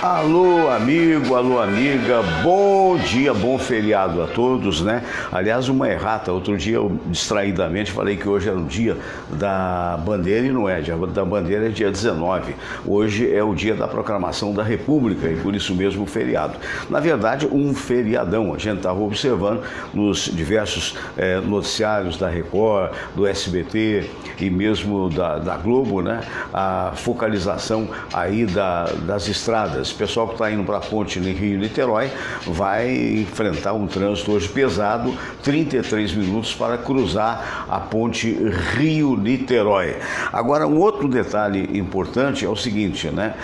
Alô, amigo, alô, amiga, bom dia, bom feriado a todos, né? Aliás, uma errata, outro dia eu distraidamente falei que hoje era o dia da bandeira e não é, dia da bandeira é dia 19. Hoje é o dia da proclamação da República e por isso mesmo o feriado. Na verdade, um feriadão, a gente estava observando nos diversos noticiários da Record, do SBT e mesmo da Globo, né? A focalização aí das estradas. O pessoal que está indo para a ponte Rio-Niterói vai enfrentar um trânsito hoje pesado, 33 minutos para cruzar a ponte Rio-Niterói. Agora, um outro detalhe importante é o seguinte, né?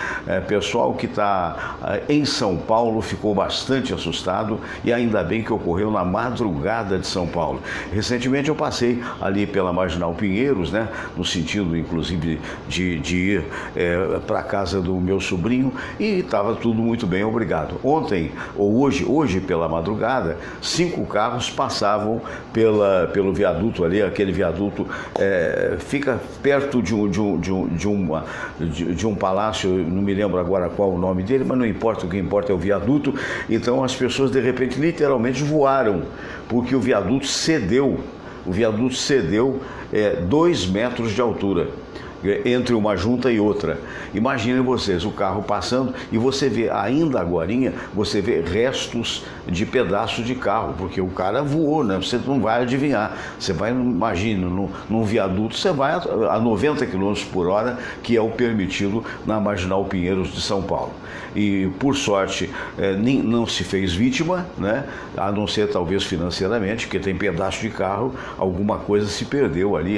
Pessoal que está em São Paulo ficou bastante assustado e ainda bem que ocorreu na madrugada de São Paulo. Recentemente eu passei ali pela Marginal Pinheiros, né? No sentido, inclusive, de ir para a casa do meu sobrinho e estava tudo muito bem, obrigado. Ontem, ou hoje pela madrugada, 5 carros passavam pelo viaduto ali, aquele viaduto fica perto de um palácio, não me lembro agora qual o nome dele, mas não importa, o que importa é o viaduto. Então as pessoas de repente literalmente voaram, porque o viaduto cedeu 2 metros de altura entre uma junta e outra. Imaginem vocês, o carro passando e você vê, ainda agorinha, você vê restos de pedaços de carro, porque o cara voou, né? Você não vai adivinhar. Você vai, imagina, num viaduto, você vai a 90 km por hora, que é o permitido na Marginal Pinheiros de São Paulo. E, por sorte, não se fez vítima, né? A não ser talvez financeiramente, porque tem pedaço de carro, alguma coisa se perdeu ali.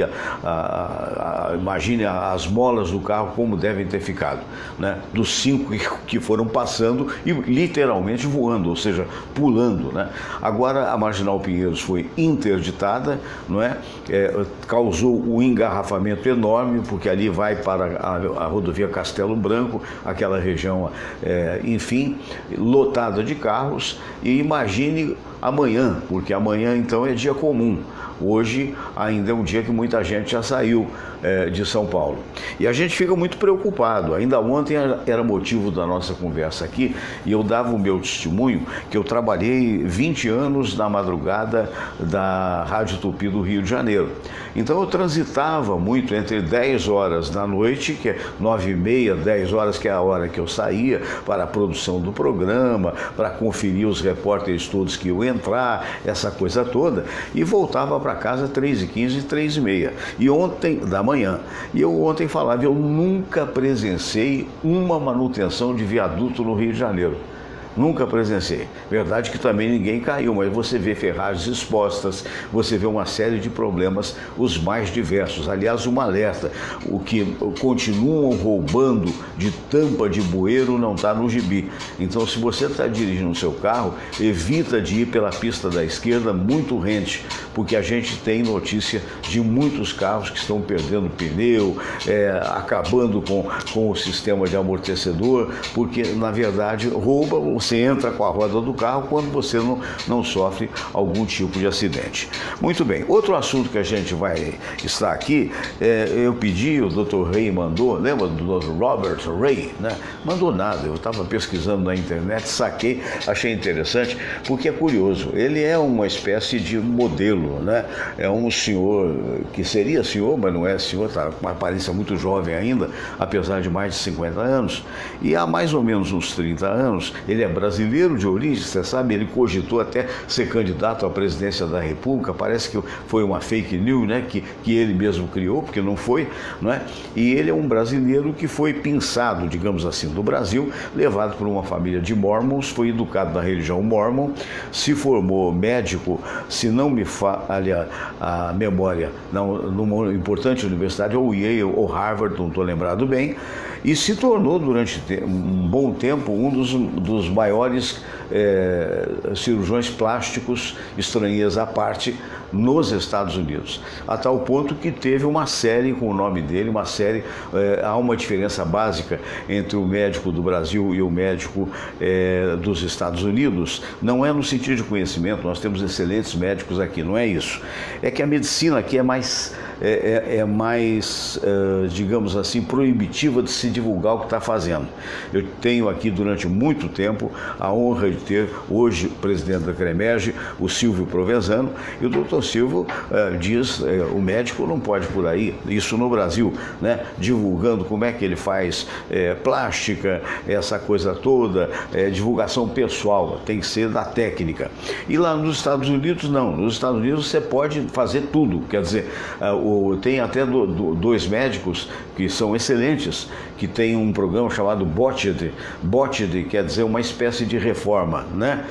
Imagine as molas do carro como devem ter ficado, né? Dos 5 que foram passando e literalmente voando, ou seja, pulando, né? Agora a Marginal Pinheiros foi interditada, não é? Causou um engarrafamento enorme, porque ali vai para a rodovia Castelo Branco, aquela região, enfim, lotada de carros. E imagine amanhã, porque amanhã então é dia comum. Hoje ainda é um dia que muita gente já saiu de São Paulo. E a gente fica muito preocupado. Ainda ontem era motivo da nossa conversa aqui, e eu dava o meu testemunho, que eu trabalhei 20 anos na madrugada da Rádio Tupi do Rio de Janeiro. Então eu transitava muito entre 10 horas da noite, que é 9h30, 10 horas, que é a hora que eu saía para a produção do programa, para conferir os repórteres todos que iam entrar, essa coisa toda, e voltava para casa 3h15, 3h30, e ontem, da manhã. E eu ontem falava, eu nunca presenciei uma manutenção de viaduto no Rio de Janeiro. Nunca presenciei. Verdade que também ninguém caiu, mas você vê ferragens expostas, você vê uma série de problemas, os mais diversos. Aliás, um alerta, o que continuam roubando de tampa de bueiro não está no gibi. Então, se você está dirigindo o seu carro, evita de ir pela pista da esquerda muito rente, porque a gente tem notícia de muitos carros que estão perdendo pneu, acabando com o sistema de amortecedor, porque, na verdade, rouba. Você entra com a roda do carro quando você não sofre algum tipo de acidente. Muito bem, outro assunto que a gente vai estar aqui, eu pedi, o Dr. Ray mandou, lembra do Dr. Robert Ray, né? Mandou nada, eu estava pesquisando na internet, saquei, achei interessante, porque é curioso, ele é uma espécie de modelo, né? É um senhor que seria senhor, mas não é senhor, está com uma aparência muito jovem ainda, apesar de mais de 50 anos, e há mais ou menos uns 30 anos, ele é brasileiro de origem, você sabe, ele cogitou até ser candidato à presidência da República, parece que foi uma fake news, né, que ele mesmo criou, porque não foi, não é? E ele é um brasileiro que foi pinçado, digamos assim, do Brasil, levado por uma família de mormons, foi educado na religião mormon, se formou médico, se não me falha a memória, numa importante universidade, ou Yale ou Harvard, não estou lembrado bem, e se tornou durante um bom tempo um dos maiores cirurgiões plásticos, estranheza à parte, nos Estados Unidos, a tal ponto que teve uma série com o nome dele, uma série, há uma diferença básica entre o médico do Brasil e o médico dos Estados Unidos, não é no sentido de conhecimento, nós temos excelentes médicos aqui, não é isso, é que a medicina aqui é mais, digamos assim, proibitiva de se divulgar o que está fazendo. Eu tenho aqui durante muito tempo a honra de ter hoje o presidente da CREMERGE, o Silvio Provenzano, e o doutor Silvio diz, o médico não pode por aí, isso no Brasil, né, divulgando como é que ele faz plástica, essa coisa toda, divulgação pessoal, tem que ser da técnica. E lá nos Estados Unidos não, nos Estados Unidos você pode fazer tudo, quer dizer, tem até dois médicos que são excelentes, que tem um programa chamado Botched, quer dizer uma espécie de reforma, né?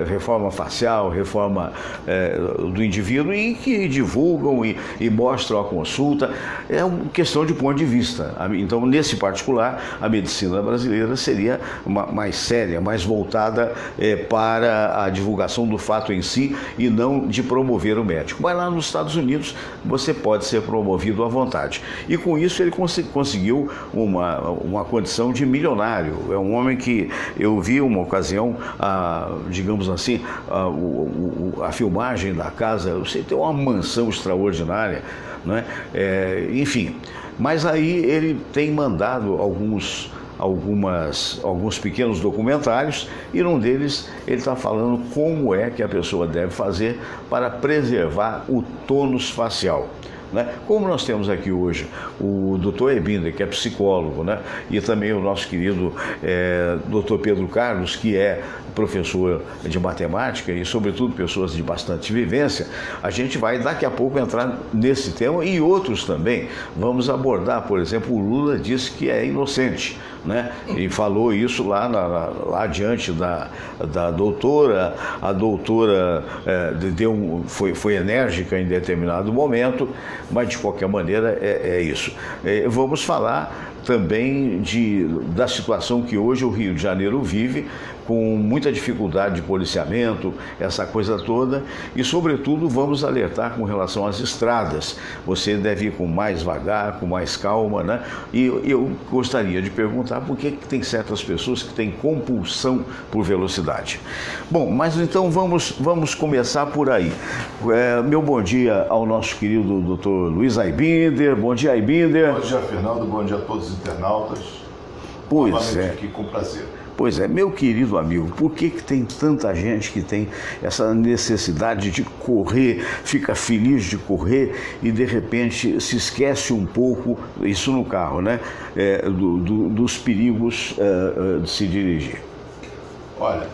Reforma facial, reforma do indivíduo, e que divulgam e mostram a consulta. É uma questão de ponto de vista. Então, nesse particular, a medicina brasileira seria mais séria, mais voltada para a divulgação do fato em si e não de promover o médico. Mas lá nos Estados Unidos você pode ser promovido à vontade. E com isso ele conseguiu uma condição de milionário. É um homem que eu vi uma ocasião, digamos assim, a filmagem da casa, você tem uma mansão extraordinária, né? Enfim, mas aí ele tem mandado alguns pequenos documentários, e num deles ele está falando como é que a pessoa deve fazer para preservar o tônus facial. Né? Como nós temos aqui hoje o Dr. Ebinder, que é psicólogo, né? E também o nosso querido Dr. Pedro Carlos, que é professor de matemática e, sobretudo, pessoas de bastante vivência, a gente vai daqui a pouco entrar nesse tema e outros também. Vamos abordar, por exemplo, o Lula disse que é inocente, né? E falou isso lá diante da doutora. A doutora foi enérgica em determinado momento, mas de qualquer maneira é isso. Vamos falar também da situação que hoje o Rio de Janeiro vive, com muita dificuldade de policiamento, essa coisa toda, e sobretudo vamos alertar com relação às estradas. Você deve ir com mais vagar, com mais calma, né? E eu gostaria de perguntar por que tem certas pessoas que têm compulsão por velocidade. Bom, mas então vamos começar por aí. Meu bom dia ao nosso querido Dr. Luiz Aibinder. Bom dia, Aibinder. Bom dia, Fernando. Bom dia a todos os internautas. Pois é. Aqui com prazer. Pois é, meu querido amigo, por que tem tanta gente que tem essa necessidade de correr, fica feliz de correr e de repente se esquece um pouco, isso no carro, né, dos perigos de se dirigir? Olha,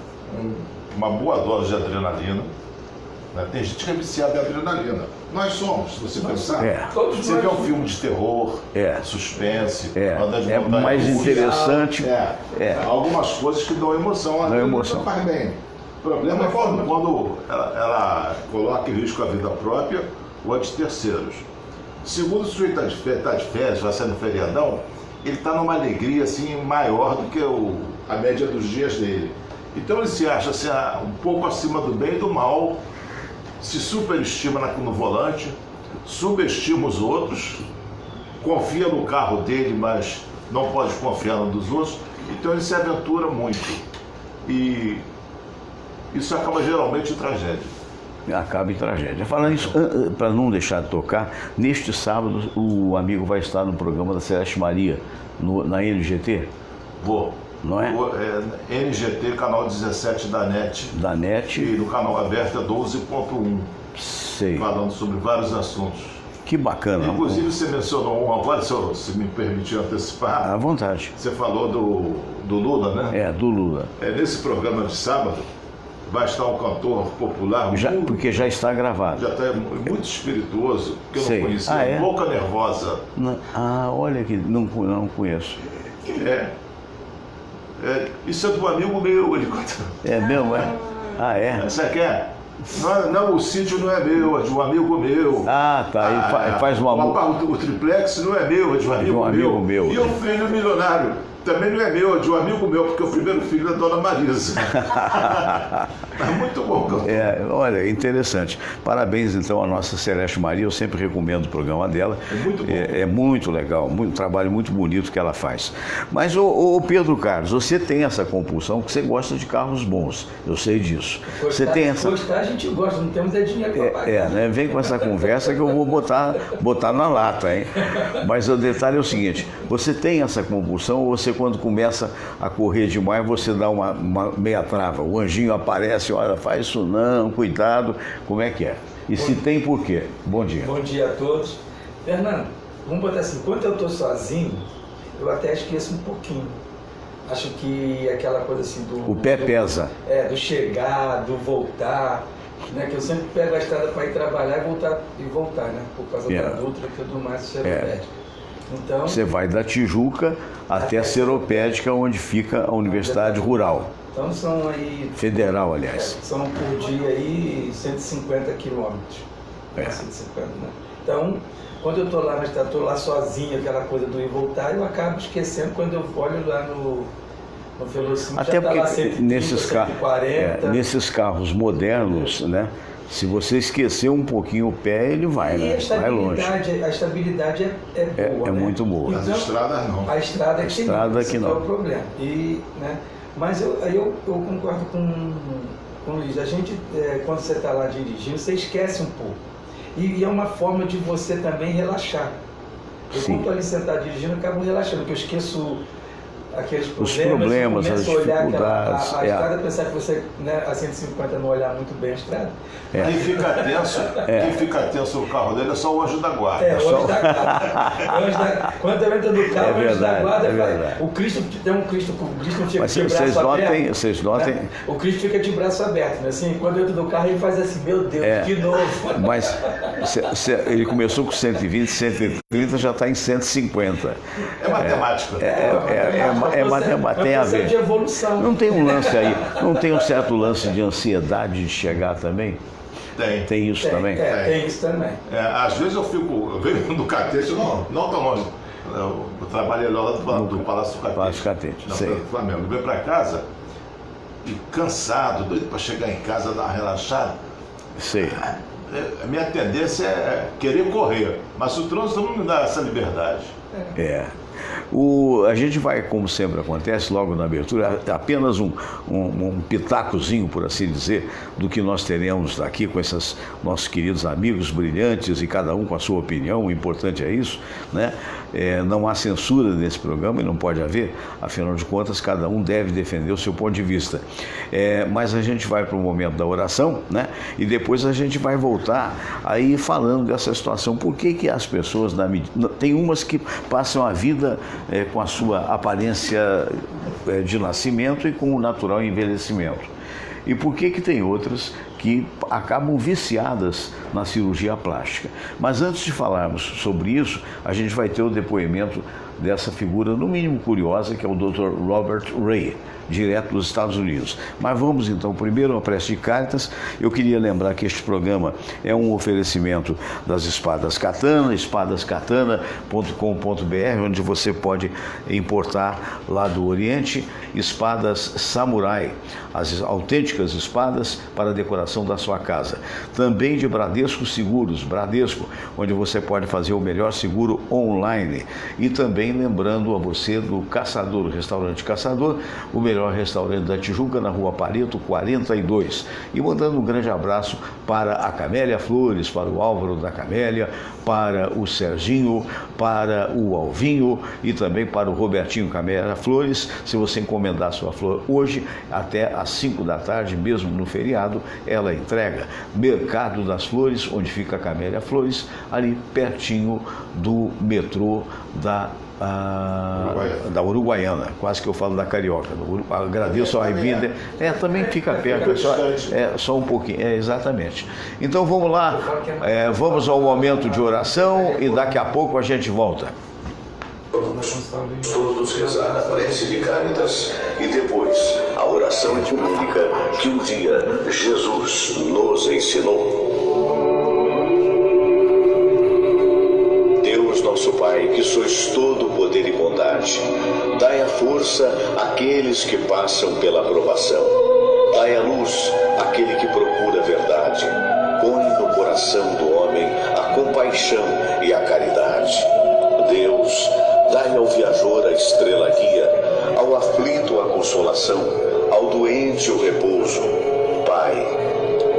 uma boa dose de adrenalina, né? Tem gente que é viciada em adrenalina. Nós somos, se você pensar. Você vê um filme de terror, suspense, andar de montanha, mais interessante. Algumas coisas que dão emoção. Dão emoção. Faz bem. O problema é quando ela coloca em risco a vida própria ou a de terceiros. Segundo, o sujeito está de férias, vai ser no feriadão, ele está numa alegria assim, maior do que a média dos dias dele. Então ele se acha assim, um pouco acima do bem e do mal, se superestima no volante, subestima os outros, confia no carro dele, mas não pode confiar no dos outros, então ele se aventura muito. E isso acaba geralmente em tragédia. Acaba em tragédia. Falando isso, para não deixar de tocar, neste sábado o amigo vai estar no programa da Celeste Maria, na NGT? Vou. Não é? NGT, canal 17 da NET. Da NET. E no canal aberto é 12.1. Sei. Falando sobre vários assuntos. Que bacana. Inclusive você mencionou um agora, se me permitir antecipar. À vontade. Você falou do Lula, né? Do Lula. Nesse programa de sábado vai estar um cantor popular. Porque já está gravado. Já está muito espirituoso, que eu não conhecia. Boca Nervosa. Olha que não conheço. Isso é do amigo meu, ele conta. É mesmo, é? Você quer? Não, o sítio não é meu, é de um amigo meu. Ele faz uma... O triplex não é meu, é de um amigo meu. E o filho milionário. Também não é meu, é de um amigo meu, porque o primeiro filho é a Dona Marisa. Mas muito bom. Olha, interessante. Parabéns, então, à nossa Celeste Maria. Eu sempre recomendo o programa dela. É muito bom. É muito legal, um trabalho muito bonito que ela faz. Mas, ô Pedro Carlos, você tem essa compulsão que você gosta de carros bons. Eu sei disso. Você tem essa... Gostar a gente gosta, não temos dinheiro para pagar. Né? Vem com essa conversa que eu vou botar na lata, hein? Mas o detalhe é o seguinte, você tem essa compulsão ou você, quando começa a correr demais, você dá uma meia trava? O anjinho aparece, olha, faz isso não, cuidado, como é que é? E se tem, por quê? Bom dia. Bom dia a todos. Fernando, vamos botar assim, quando eu estou sozinho, eu até esqueço um pouquinho. Acho que aquela coisa assim do... O pé pesa. Do chegar, do voltar, né? Que eu sempre pego a estrada para ir trabalhar e voltar, né? Por causa da Dutra e tudo mais, isso é Então, você vai da Tijuca até a Seropédica, onde fica a Universidade Rural. Então são aí... Federal, aliás. São por dia aí 150 quilômetros. 150, né? Então, quando eu estou lá na estrada, estou lá sozinho, aquela coisa do ir e voltar, eu acabo esquecendo quando eu olho lá no velocímetro. Até porque tá lá 130, nesses carros modernos, né? Se você esquecer um pouquinho o pé, ele vai, né? Vai longe. A estabilidade é boa, é né? muito boa. As estradas não. A estrada que não. É o problema. Né? Mas eu concordo com o Luiz. A gente, quando você está lá dirigindo, você esquece um pouco. E é uma forma de você também relaxar. Eu, quando estou ali sentado dirigindo, eu acabo relaxando, porque eu esqueço aqueles problemas, as dificuldades. A estrada, pensar que você, né, a 150 não olhar muito bem a estrada. Quem fica tenso no carro dele é só o anjo da guarda. O anjo da guarda. Quando eu entro no carro, o anjo da guarda o Cristo tem um Cristo fica de braço aberto. Vocês notem. Né? O Cristo fica de braço aberto, né? Assim, quando eu entro no carro, ele faz assim, meu Deus, de novo. Mas ele começou com 120, 130, já está em 150. É matemática. Matemática, tem a ver. De evolução. Não tem um lance aí, não tem um certo lance de ansiedade de chegar também? Tem isso também? Tem isso também. Às vezes eu venho no Catete, não tão longe. Eu trabalhei lá do Palácio do Catete. Palácio Catete, do Flamengo. Eu venho para casa e cansado, doido para chegar em casa, dar uma relaxada. Sei. A minha tendência é querer correr, mas o trânsito não me dá essa liberdade. A gente vai, como sempre acontece, logo na abertura, apenas um pitacozinho, por assim dizer, do que nós teremos aqui com esses nossos queridos amigos brilhantes e cada um com a sua opinião. O importante é isso, né? Não há censura nesse programa e não pode haver, afinal de contas, cada um deve defender o seu ponto de vista. Mas a gente vai para o momento da oração, né? E depois a gente vai voltar aí falando dessa situação. Por que as pessoas, tem umas que passam a vida com a sua aparência de nascimento e com o natural envelhecimento? E por que tem outras que acabam viciadas na cirurgia plástica? Mas antes de falarmos sobre isso, a gente vai ter o depoimento dessa figura, no mínimo curiosa, que é o Dr. Robert Ray, direto dos Estados Unidos. Mas vamos então primeiro à prece de Caritas. Eu queria lembrar que este programa é um oferecimento das Espadas Katana, espadascatana.com.br, onde você pode importar lá do Oriente espadas samurai, as autênticas espadas para a decoração da sua casa. Também de Bradesco Seguros, Bradesco, onde você pode fazer o melhor seguro online. E também lembrando a você do Caçador, o restaurante Caçador, o melhor restaurante da Tijuca, na Rua Pareto 42. E mandando um grande abraço para a Camélia Flores, para o Álvaro da Camélia, para o Serginho, para o Alvinho e também para o Robertinho Camélia Flores. Se você encomendar sua flor hoje, até às 5 da tarde, mesmo no feriado, ela entrega. Mercado das Flores, onde fica a Camélia Flores, ali pertinho do metrô da Uruguaiana, quase que eu falo da Carioca. Agradeço ao Aibinder. Também fica perto, só um pouquinho. Exatamente. Então vamos lá, vamos ao momento de oração e daqui a pouco a gente volta. Todos rezar a prece de Caritas e depois a oração ecumênica que um dia Jesus nos ensinou. Deus, nosso Pai, que sois todo poder e bondade, verdade. Dai a força àqueles que passam pela provação. Dai a luz àquele que procura a verdade. Põe no coração do homem a compaixão e a caridade. Deus, dai ao viajor a estrela guia, ao aflito a consolação, ao doente o repouso. Pai,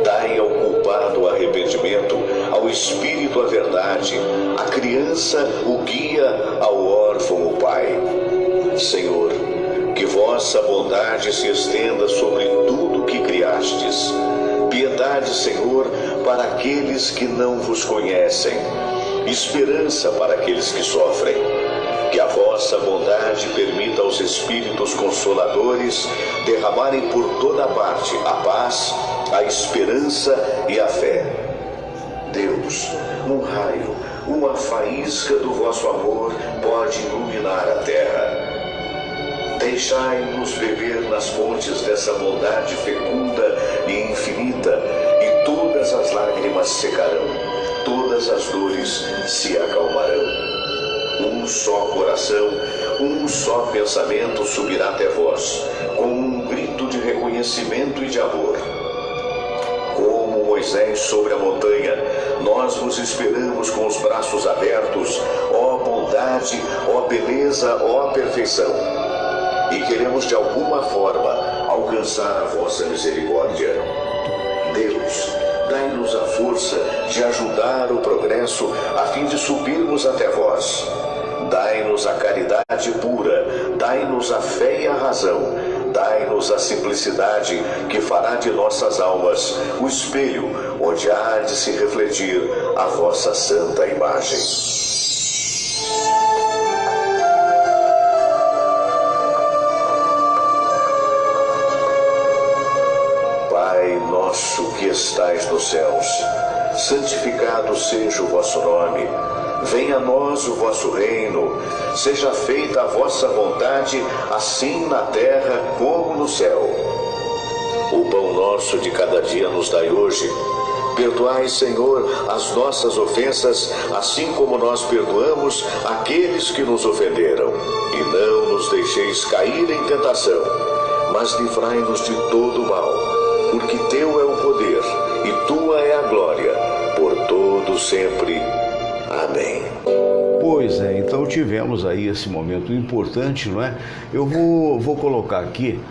dai ao culpado o arrependimento, ao espírito a verdade, à criança o guia, ao órfão o pai. Senhor, que vossa bondade se estenda sobre tudo que criastes. Piedade, Senhor, para aqueles que não vos conhecem. Esperança para aqueles que sofrem. Que a vossa bondade permita aos Espíritos Consoladores derramarem por toda parte a paz, a esperança e a fé. Deus, um raio, uma faísca do vosso amor pode iluminar a terra. Deixai-nos beber nas fontes dessa bondade fecunda e infinita, e todas as lágrimas secarão, todas as dores se acalmarão. Um só coração, um só pensamento subirá até vós, com um grito de reconhecimento e de amor. Como Moisés sobre a montanha, nós vos esperamos com os braços abertos, ó bondade, ó beleza, ó perfeição. E queremos de alguma forma alcançar a vossa misericórdia. Deus, dai-nos a força de ajudar o progresso a fim de subirmos até vós. Dai-nos a caridade pura, dai-nos a fé e a razão, dai-nos a simplicidade que fará de nossas almas o espelho onde há de se refletir a vossa santa imagem. Nosso que estais nos céus, santificado seja o vosso nome. Venha a nós o vosso reino. Seja feita a vossa vontade, assim na terra como no céu. O pão nosso de cada dia nos dai hoje. Perdoai, Senhor, as nossas ofensas, assim como nós perdoamos aqueles que nos ofenderam. E não nos deixeis cair em tentação, mas livrai-nos de todo o mal. Porque teu é o poder, e tua é a glória, por todo sempre. Amém. Pois é, então tivemos aí esse momento importante, não é? Eu vou colocar aqui,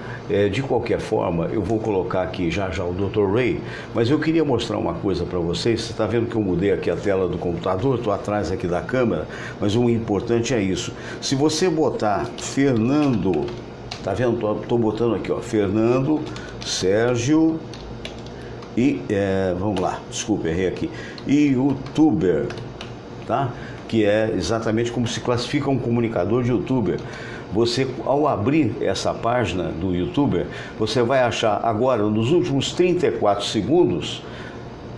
de qualquer forma, eu vou colocar aqui já o Dr. Ray, mas eu queria mostrar uma coisa para vocês. Você está vendo que eu mudei aqui a tela do computador, estou atrás aqui da câmera, mas o importante é isso. Se você botar Fernando... Tá vendo? Tô botando aqui, ó, Fernando, Sérgio e, vamos lá, desculpa, errei aqui, e youtuber, tá? Que é exatamente como se classifica um comunicador de youtuber. Você, ao abrir essa página do youtuber, você vai achar agora, nos últimos 34 segundos,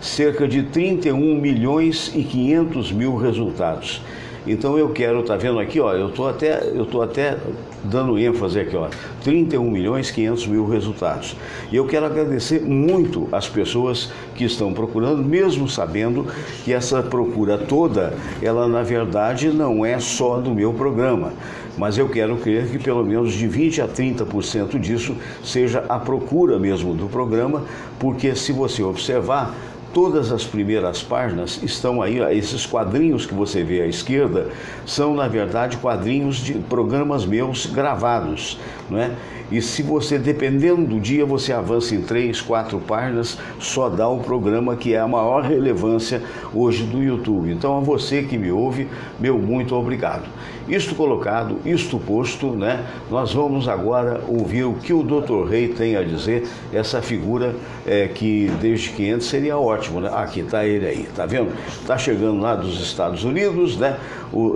cerca de 31 milhões e 500 mil resultados. Então eu quero, tá vendo aqui, ó, eu tô até dando ênfase aqui, ó, 31 milhões e 500 mil resultados. E eu quero agradecer muito as pessoas que estão procurando, mesmo sabendo que essa procura toda, ela na verdade não é só do meu programa. Mas eu quero crer que pelo menos de 20% a 30% disso seja a procura mesmo do programa, porque se você observar, todas as primeiras páginas estão aí, esses quadrinhos que você vê à esquerda, são na verdade quadrinhos de programas meus gravados, não é? E se você, dependendo do dia, você avança em 3, 4 páginas, só dá o programa que é a maior relevância hoje do YouTube. Então a você que me ouve, meu muito obrigado. Isto colocado, isto posto, né? Nós vamos agora ouvir o que o Dr. Ray tem a dizer, essa figura que desde que entra seria ótimo, né? Aqui está ele aí, tá vendo? Está chegando lá dos Estados Unidos, né?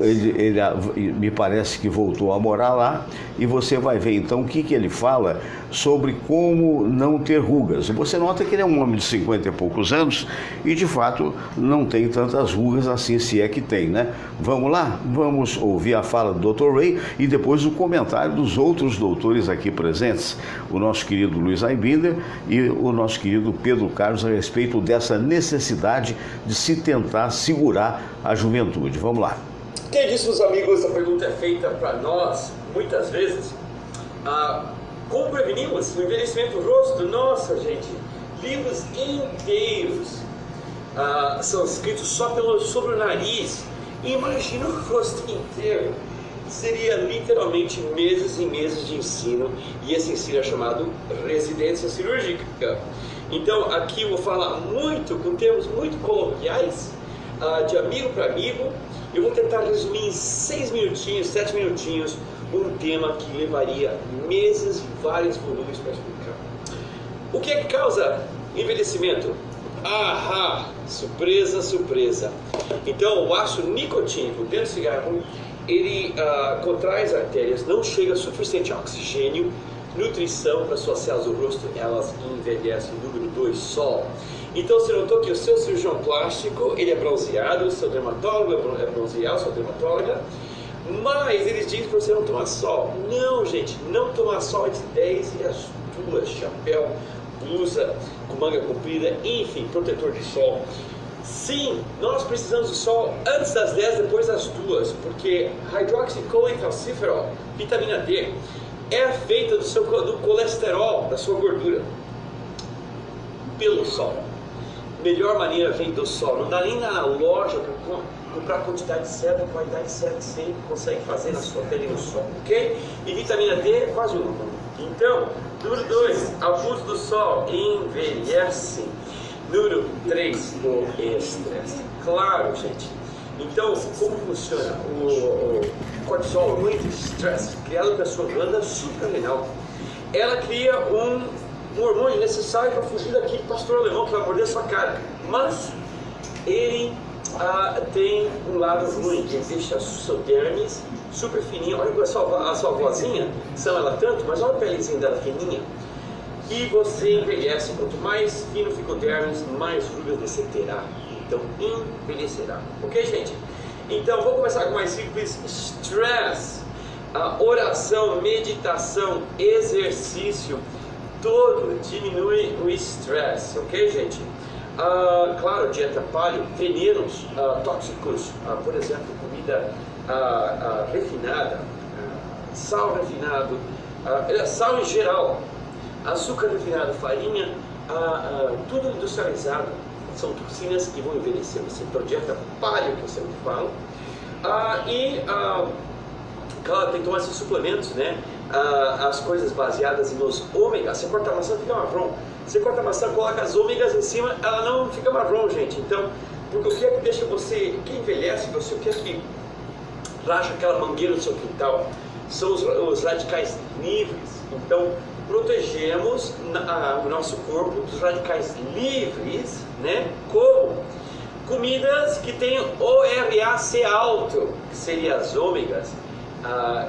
Ele me parece que voltou a morar lá, e você vai ver então o que ele fala sobre como não ter rugas. Você nota que ele é um homem de 50 e poucos anos e de fato não tem tantas rugas assim, se é que tem, né? Vamos lá? Vamos ouvir a fala do Dr. Ray e depois o comentário dos outros doutores aqui presentes, o nosso querido Luiz Aibinder e o nosso querido Pedro Carlos, a respeito dessa necessidade de se tentar segurar a juventude. Vamos lá. Queridíssimos amigos, a pergunta é feita para nós, muitas vezes. Como prevenimos o envelhecimento do rosto? Nossa, gente, livros inteiros são escritos só sobre o nariz. Imagina o rosto inteiro. Seria literalmente meses e meses de ensino, e esse ensino é chamado residência cirúrgica. Então, aqui eu vou falar com termos muito coloquiais, de amigo para amigo. Eu vou tentar resumir em 6 minutinhos, 7 minutinhos, um tema que levaria meses e vários volumes para explicar. O que é que causa envelhecimento? Surpresa, surpresa. Então, o ácido nicotínico dentro do cigarro, ele contrai as artérias, não chega suficiente oxigênio, nutrição para suas células do rosto, elas envelhecem. Número 2, sol. Então você notou que o seu cirurgião plástico, ele é bronzeado, o seu dermatólogo é bronzeado, sua dermatóloga, mas eles dizem para você não tomar sol. Não, gente, não tomar sol entre 10 e as 2, chapéu, blusa com manga comprida, enfim, protetor de sol. Sim, nós precisamos do sol antes das 10, depois das 2, porque hidroxicolecalciferol, vitamina D, é feita do colesterol, da sua gordura, pelo sol. Melhor maneira vem do sol. Não dá nem na loja para comprar a quantidade certa, a qualidade certa, você consegue fazer na sua pele no sol, ok? E vitamina D é quase um. Então, número 2, abuso do sol envelhece. Número 3, o estresse. Claro, gente. Então, como funciona? O cortisol, o hormônio de estresse, criado pela sua glândula suprarrenal, ela cria um hormônio necessário para fugir daquele pastor alemão que vai morder sua cara. Mas ele tem um lado ruim, que deixa o seu dermis super fininho. Olha a sua vozinha, são ela tanto, mas olha a pelezinha dela fininha. E você envelhece, quanto mais fino fica o dermis, mais rugas você terá. Então envelhecerá. Ok, gente? Então vamos começar com mais simples. Stress, oração, meditação, exercício, todo diminui o estresse. Ok, gente? Claro, dieta paleo, venenos tóxicos, por exemplo, comida refinada, sal refinado, sal em geral, açúcar refinado, farinha, tudo industrializado, são toxinas que vão envelhecer você. Então, dieta paleo, que eu sempre falo, claro, tem que tomar esses suplementos, né? As coisas baseadas nos ômegas. Você corta a maçã, fica marrom. Você corta a maçã, coloca as ômegas em cima, ela não fica marrom, gente. Então, porque o que é que deixa você, o que envelhece você, o que é que racha aquela mangueira no seu quintal? São os radicais livres. Então, protegemos o nosso corpo dos radicais livres, né? Como comidas que têm ORAC alto, que seriam as ômegas,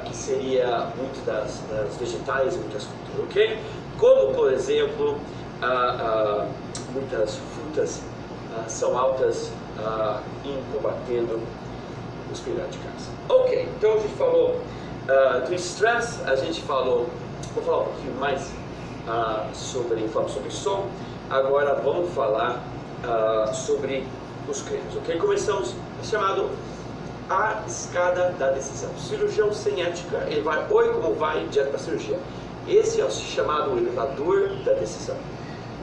que seria muito das vegetais e muitas frutas, ok? Como, por exemplo, muitas frutas são altas em combatendo os radicais. Ok, então a gente falou do estresse, a gente falou, vou falar um pouquinho mais sobre som. Agora vamos falar sobre os cremes, ok? Começamos chamado a escada da decisão. Cirurgião sem ética, ele vai, oi, como vai, direto para a cirurgia. Esse é o chamado elevador da decisão.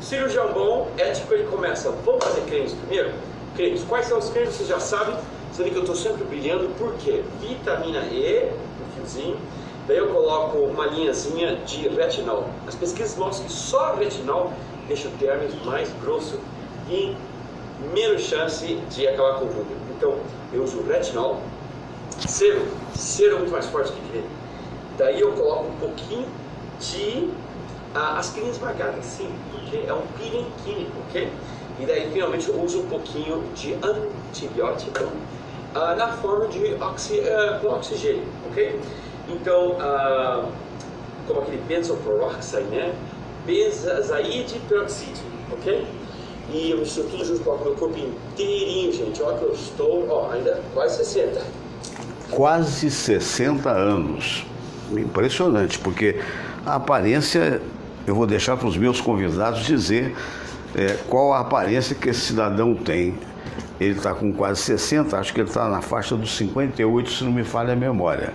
Cirurgião bom, ético, ele começa, vamos fazer cremes primeiro? Cremes, quais são os cremes? Vocês já sabem, você vê que eu estou sempre brilhando, por quê? Vitamina E, um fiozinho, daí eu coloco uma linhazinha de retinol. As pesquisas mostram que só retinol deixa o dermis mais grosso e menos chance de acabar com o ruga. Então, eu uso retinol, cero é muito mais forte que creme. Daí eu coloco um pouquinho de aspirina esmagada, sim, porque é um peeling químico, ok? E daí finalmente eu uso um pouquinho de antibiótico na forma de oxigênio, ok? Então, como aquele benzoyl peroxide, né? Benzaide peroxide, ok? E eu misturo tudo junto, coloco meu corpo inteirinho, gente. Olha que eu estou, ainda quase 60. Quase 60 anos. Impressionante, porque a aparência, eu vou deixar para os meus convidados dizer qual a aparência que esse cidadão tem. Ele está com quase 60, acho que ele está na faixa dos 58, se não me falha a memória.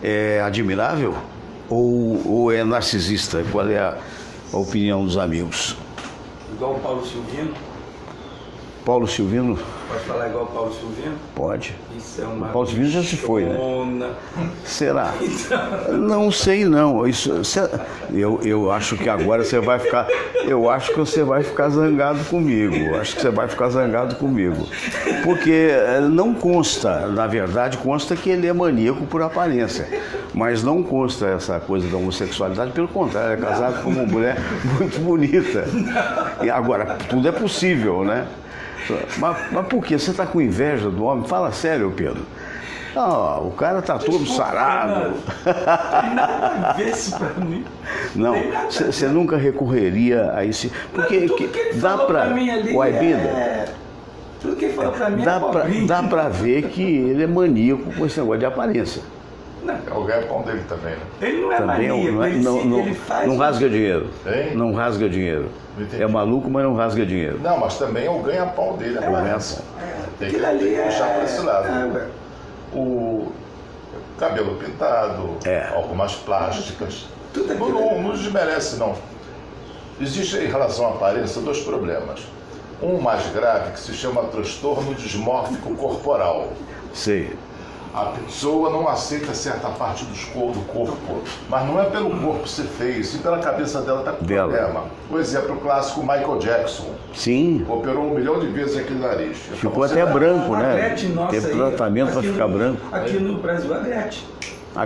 É admirável ou é narcisista? Qual é a opinião dos amigos? Igual o Paulo Silvino? Paulo Silvino? Pode falar igual o Paulo Silvino? Pode. Isso é uma... O Paulo Silvino já se foi, né? Será? Então... Não sei não. Eu acho que agora você vai ficar. Eu acho que você vai ficar zangado comigo. Acho que você vai ficar zangado comigo. Porque não consta, na verdade, consta que ele é maníaco por aparência. Mas não consta essa coisa da homossexualidade, pelo contrário, é casado com uma mulher muito bonita. E agora, tudo é possível, né? Mas por quê? Você está com inveja do homem? Fala sério, Pedro. Ah, o cara tá todo sarado. Não tem nada a ver isso pra mim. Não, você nunca recorreria a esse... Porque dá pra... Uai, Bida, tudo que ele falou pra mim dá pra ver que ele é maníaco com esse negócio de aparência. É o ganha-pão dele também, né? Ele não é Também maníaco, ele faz... Não rasga dinheiro. Hein? Não rasga dinheiro. Entendi. É maluco, mas não rasga dinheiro. Não, mas também é o ganha-pão dele, a aparência. Tem que puxar para esse lado. O cabelo pintado, algumas plásticas. Tudo não desmerece, não. Existe em relação à aparência 2 problemas. Um mais grave que se chama transtorno dismórfico corporal. Sei. A pessoa não aceita certa parte do corpo, mas não é pelo corpo ser feio, sim pela cabeça dela tá com problema. O exemplo clássico, Michael Jackson. Sim. Operou 1 milhão de vezes aquele nariz. Ficou até branco, né? Gretchen, nossa, teve tratamento para ficar branco. Aqui no Brasil, a Gretchen. A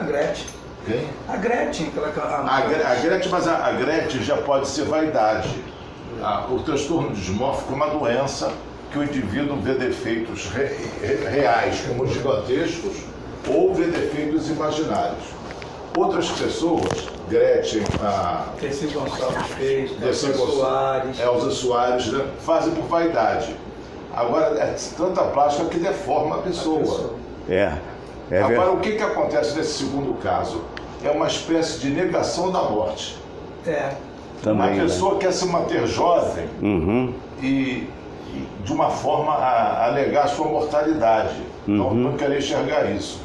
Gretchen. Quem? A Gretchen. A Gretchen, mas a Gretchen já pode ser vaidade. O transtorno dismórfico é uma doença que o indivíduo vê defeitos reais, como gigantescos, ou vê defeitos imaginários. Outras pessoas, Gretchen, Dercy Gonçalves fez, Elza Soares, né, fazem por vaidade. Agora, é tanta plástica que deforma a pessoa. Agora, o que acontece nesse segundo caso? É uma espécie de negação da morte. Também, uma pessoa quer se manter jovem e de uma forma a negar a sua mortalidade, não querer enxergar isso.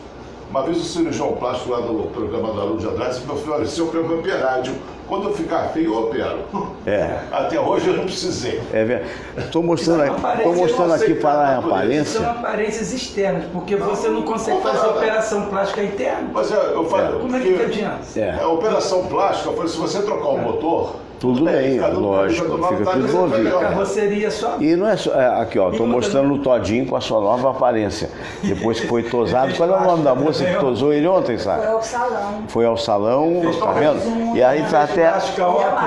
Uma vez o cirurgião plástico lá do programa da Luz de Andrade disse: meu filho, olha, se eu opero meu operário, quando eu ficar feio, eu opero. Até hoje eu não precisei. Estou mostrando aqui para a aparência. São aparências externas, porque você não consegue fazer operação plástica interna. Mas eu falo, como é que adianta? A operação plástica, se você trocar o motor, tudo bem, lógico, fica tudo novinho. A carroceria só. E não é só. Aqui, ó, estou mostrando o Todinho com a sua nova aparência. Depois que foi tosado. Qual é o nome da moça que tosou ele ontem, sabe? Foi ao salão. Foi ao salão, tá vendo? E aí tá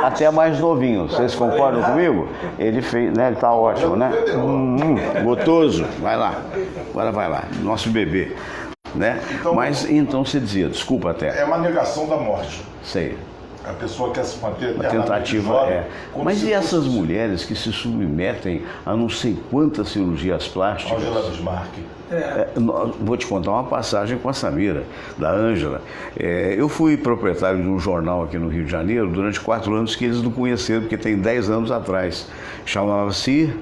até mais novinho. Vocês concordam comigo? Ele fez, né? Ele tá ótimo, né? Gostoso. Vai lá. Agora vai lá. Nosso bebê. Né? Mas então você dizia, desculpa até. É uma negação da morte. Sei. A pessoa quer se manter a tentativa jovem, Mas e essas mulheres que se submetem a não sei quantas cirurgias plásticas? Angela Bismarck. Vou te contar uma passagem com a Samira, da Ângela. Eu fui proprietário de um jornal aqui no Rio de Janeiro durante 4 anos que eles não conheceram, porque tem 10 anos atrás. Chamava-se,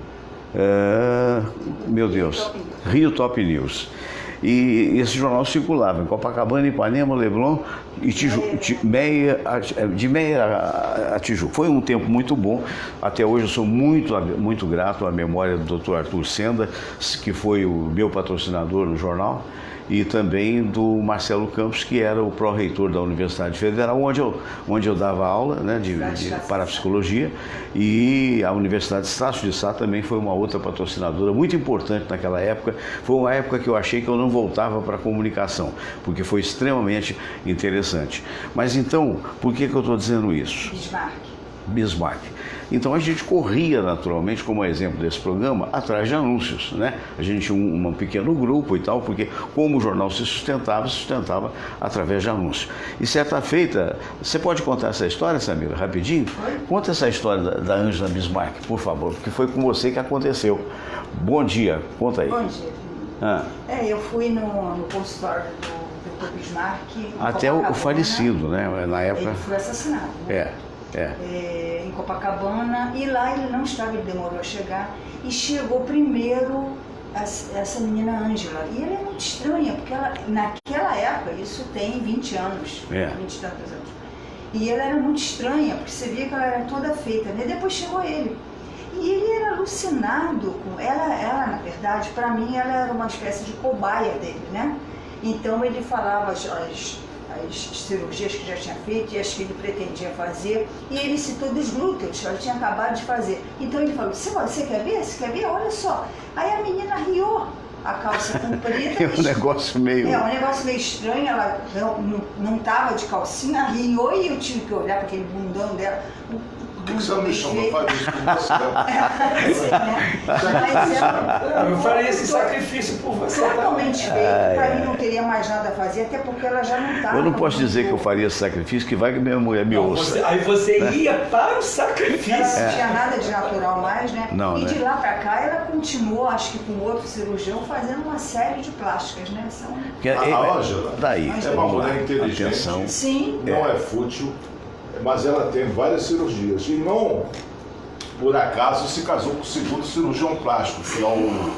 meu Deus, Rio Top News. E esse jornal circulava em Copacabana, Ipanema, Leblon e de Meia a Tijuca. Foi um tempo muito bom. Até hoje eu sou muito grato à memória do Dr. Arthur Senda, que foi o meu patrocinador no jornal, e também do Marcelo Campos, que era o pró-reitor da Universidade Federal, onde eu dava aula, né, de parapsicologia, e a Universidade de Estácio de Sá também foi uma outra patrocinadora muito importante naquela época. Foi uma época que eu achei que eu não voltava para a comunicação, porque foi extremamente interessante. Mas então, por que eu estou dizendo isso? Bismarck. Então a gente corria naturalmente, como exemplo desse programa, atrás de anúncios, né? A gente tinha um pequeno grupo e tal, porque como o jornal se sustentava através de anúncios. E certa feita, você pode contar essa história, Samira, rapidinho? Conta essa história da Angela Bismarck, por favor, porque foi com você que aconteceu. Bom dia, conta aí. Bom dia. Eu fui no consultório do Dr. Bismarck. Até o falecido, né? Na época. Ele foi assassinado. Né? em Copacabana, e lá ele não estava, ele demorou a chegar, e chegou primeiro essa menina Ângela. E ela é muito estranha, porque ela, naquela época, isso tem 20 anos, 20 e tantos anos, e ela era muito estranha, porque você via que ela era toda feita, né? Depois chegou ele. E ele era alucinado com ela, na verdade, para mim, ela era uma espécie de cobaia dele, né? Então ele falava as cirurgias que já tinha feito e as que ele pretendia fazer, e ele citou dos glúteos, ela tinha acabado de fazer. Então ele falou, você quer ver? Você quer ver? Olha só. Aí a menina riu, a calça comprida. É um negócio meio... um negócio meio estranho, ela não tava de calcinha, riu, e eu tive que olhar para aquele bundão dela. Por que você não me chamou para isso com você? Eu faria esse sacrifício por você. Totalmente feito. Para mim não teria mais nada a fazer, até porque ela já não estava. Eu não posso dizer que eu faria esse sacrifício, que vai que minha mulher me ouça. Aí você ia para o sacrifício. Ela não tinha nada de natural mais, né? Não, e de né? lá para cá ela continuou, acho que com outro cirurgião, fazendo uma série de plásticas, né? A Ângela daí, é uma mulher inteligente. Atenção. Sim. Não é fútil, mas ela tem várias cirurgias. E não, por acaso, se casou com o segundo cirurgião plástico, que é o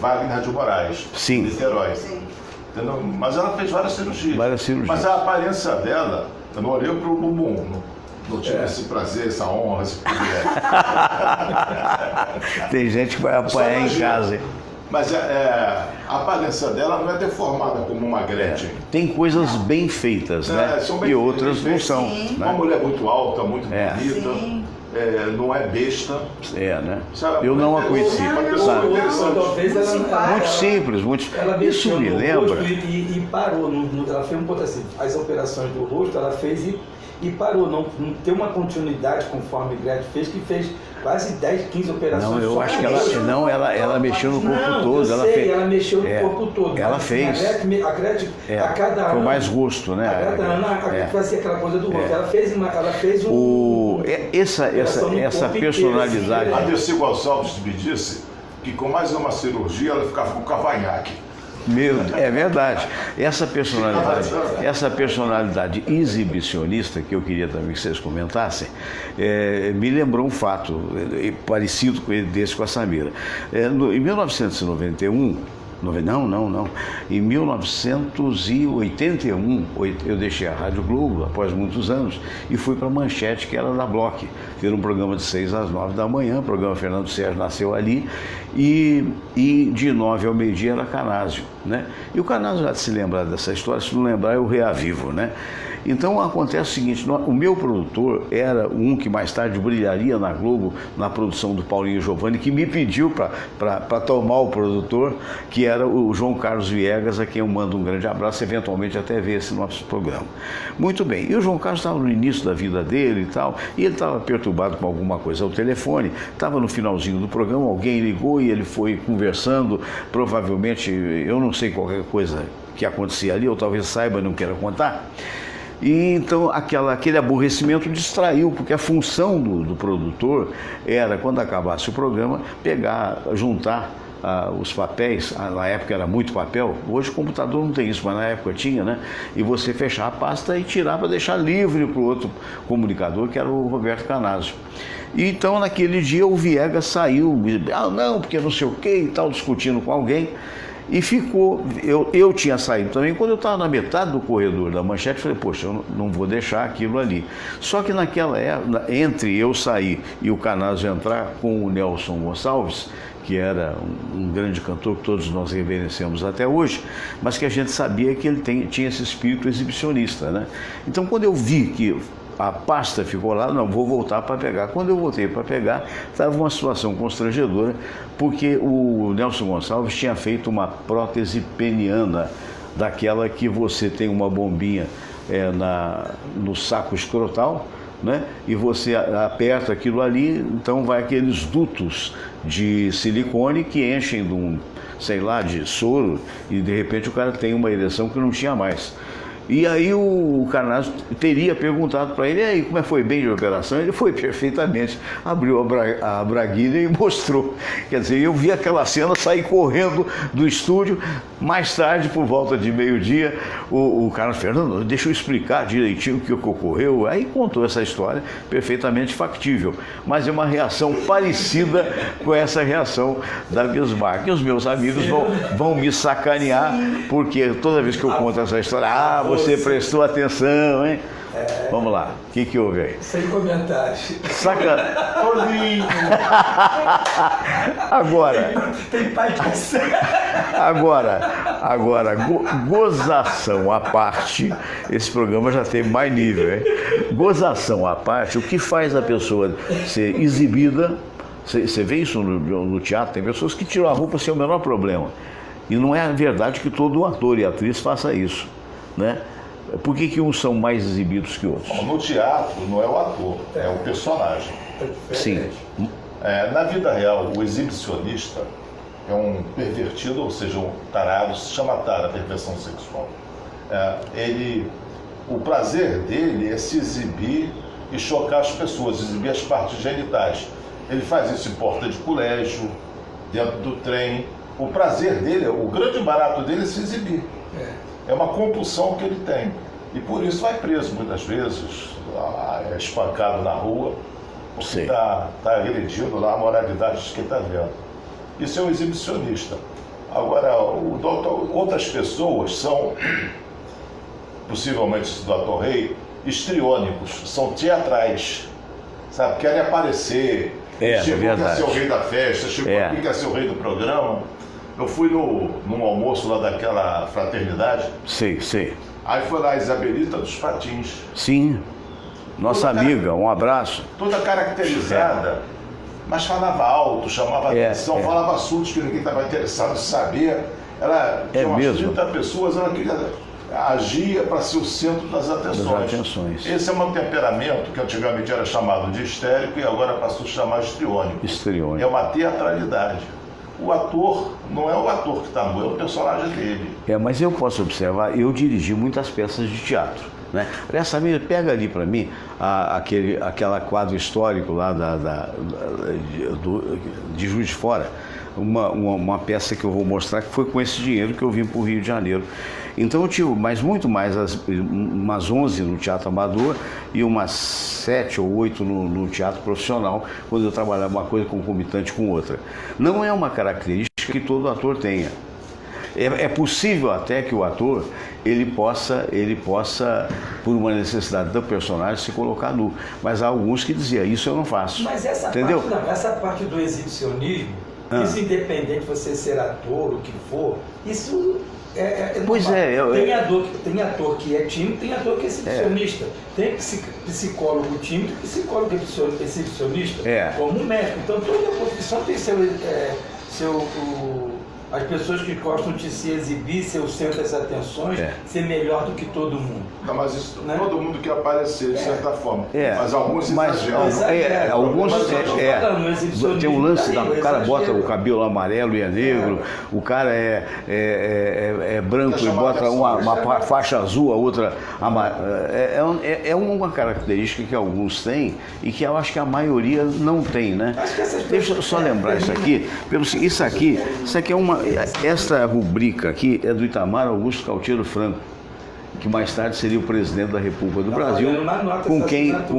Wagner de Moraes, Sim. de Niterói. Sim. Entendeu? Mas ela fez várias cirurgias. Várias cirurgias. Mas a aparência dela, eu não olhei pro bumbum, não tive esse prazer, essa honra, esse privilégio. Tem gente que vai apanhar em casa. Mas a aparência dela não é deformada como uma Gretchen. Tem coisas bem feitas, né? São bem E outras não feitas. são. Sim. Uma Né? mulher muito alta, muito bonita, Sim. não é besta. Né? Sabe? Eu não a conheci. Uma pessoa Sabe? interessante. Talvez ela Muito simples, muito. Ela Isso mexeu me no lembra. rosto e parou. Ela fez um ponto assim, as operações do rosto ela fez e parou. Não tem uma continuidade conforme Gretchen fez, que fez quase 10, 15 operações. Não, eu só acho que nisso. ela mexeu no corpo Não, todo. eu sei, ela mexeu no corpo todo. Ela Mas, fez. assim, a Gretchen, a cada Foi ano, mais gosto, né? a cada ano, a Gretchen fazia aquela coisa do rosto. Ela fez Essa personalidade. A Dercy Gonçalves me disse que com mais uma cirurgia ela ficava com cavanhaque. É verdade. Essa personalidade exibicionista, que eu queria também que vocês comentassem, me lembrou um fato parecido com desse com a Samira. Em 1991, em 1981, eu deixei a Rádio Globo, após muitos anos, e fui para a Manchete, que era da Bloch. Era um programa de 6 às 9 da manhã, o programa Fernando Sérgio nasceu ali, e de 9 ao meio-dia era Canásio, né? E o Canásio, já de se lembrar dessa história, se não lembrar, eu reavivo, né? Então acontece o seguinte, o meu produtor era um que mais tarde brilharia na Globo, na produção do Paulinho Giovanni, que me pediu para tomar o produtor, que era o João Carlos Viegas, a quem eu mando um grande abraço, eventualmente até ver esse nosso programa. Muito bem, e o João Carlos estava no início da vida dele e tal, e ele estava perturbado com alguma coisa ao telefone, estava no finalzinho do programa, alguém ligou e ele foi conversando, provavelmente, eu não sei qualquer coisa que acontecia ali, ou talvez saiba, não queira contar. E então aquele aborrecimento distraiu, porque a função do produtor era, quando acabasse o programa, juntar os papéis. Na época era muito papel, hoje o computador não tem isso, mas na época tinha, né? E você fechar a pasta e tirar para deixar livre para o outro comunicador, que era o Roberto Canásio. E então naquele dia o Viegas saiu, não, porque não sei o que e tal, discutindo com alguém. E ficou, eu tinha saído também, quando eu estava na metade do corredor da Manchete, falei, poxa, eu não vou deixar aquilo ali. Só que naquela época, entre eu sair e o Canásio entrar com o Nelson Gonçalves, que era um grande cantor que todos nós reverenciamos até hoje, mas que a gente sabia que ele tinha esse espírito exibicionista, né? Então quando eu vi que a pasta ficou lá, não, vou voltar para pegar. Quando eu voltei para pegar, estava uma situação constrangedora, porque o Nelson Gonçalves tinha feito uma prótese peniana, daquela que você tem uma bombinha no saco escrotal, né? E você aperta aquilo ali, então vai aqueles dutos de silicone que enchem de de soro, e de repente o cara tem uma ereção que não tinha mais. E aí o Carnazzo teria perguntado para ele, e aí, como é que foi bem de operação? Ele foi perfeitamente, abriu a braguilha e mostrou. Quer dizer, eu vi aquela cena, sair correndo do estúdio. Mais tarde, por volta de meio-dia, o Carlos Fernando, deixa eu explicar direitinho o que ocorreu. Aí contou essa história, perfeitamente factível. Mas é uma reação parecida com essa reação da Bismarck. E os meus amigos vão me sacanear, porque toda vez que eu conto essa história, você prestou atenção, hein? Vamos lá, o que houve aí? Sem comentários. Tolinho! Agora, Tem pai que sabe. Agora, gozação à parte, esse programa já tem mais nível, hein? Gozação à parte, o que faz a pessoa ser exibida, você vê isso no teatro, tem pessoas que tiram a roupa sem o menor problema. E não é verdade que todo ator e atriz faça isso, né? Por que uns são mais exibidos que outros? No teatro não é o ator, é o personagem. Sim. Na vida real, o exibicionista é um pervertido, ou seja, um tarado, se chama tara, perversão sexual. O prazer dele é se exibir e chocar as pessoas, exibir as partes genitais. Ele faz isso em porta de colégio, dentro do trem. O prazer dele, o grande barato dele é se exibir. É uma compulsão que ele tem. E por isso vai preso muitas vezes, é espancado na rua, porque está agredindo lá a moralidade de quem está vendo. Isso é um exibicionista. Agora, outras pessoas são, possivelmente do Dr. Rei, histriônicos, são teatrais, sabe? Querem aparecer, chegou a ser o rei da festa, chegou a ser o rei do programa. Eu fui num almoço lá daquela fraternidade. Sei. Aí foi lá a Isabelita dos Patins. Sim, nossa amiga, um abraço. Toda caracterizada, mas falava alto, chamava atenção, falava assuntos que ninguém estava interessado em saber. Ela tinha umas 30 pessoas, ela queria agia para ser o centro das atenções. Esse é um temperamento que antigamente era chamado de histérico e agora passou a chamar histriônico. É uma teatralidade. O ator não é o ator que está nu, é o personagem dele. Mas eu posso observar, eu dirigi muitas peças de teatro, né? Aliás, Samir, pega ali para mim aquela quadro histórico lá de Juiz de Fora, uma peça que eu vou mostrar que foi com esse dinheiro que eu vim para o Rio de Janeiro. Então eu tive muito mais, umas 11 no teatro amador e umas 7 ou 8 no teatro profissional, quando eu trabalhava uma coisa concomitante com outra. Não é uma característica que todo ator tenha. É possível até que o ator ele possa, por uma necessidade do personagem, se colocar nu. Mas há alguns que diziam, isso eu não faço. Mas essa parte do exibicionismo, isso independente de você ser ator, o que for, isso... Tem ator que é tímido, tem ator que é exibicionista. Tem psicólogo tímido e psicólogo exibicionista, como médico. Então toda profissão tem as pessoas que gostam de se exibir, ser o centro das atenções, ser melhor do que todo mundo. Não, mas isso, todo mundo quer aparecer de certa forma. Mas alguns tem um lance, o cara bota o cabelo amarelo e é negro, o cara é branco e bota uma faixa azul, a outra amarela. É uma característica que alguns têm e que eu acho que a maioria não tem, né? Deixa eu só lembrar isso aqui. Isso aqui é esta rubrica aqui é do Itamar Augusto Cautiero Franco, que mais tarde seria o presidente da República do Brasil, com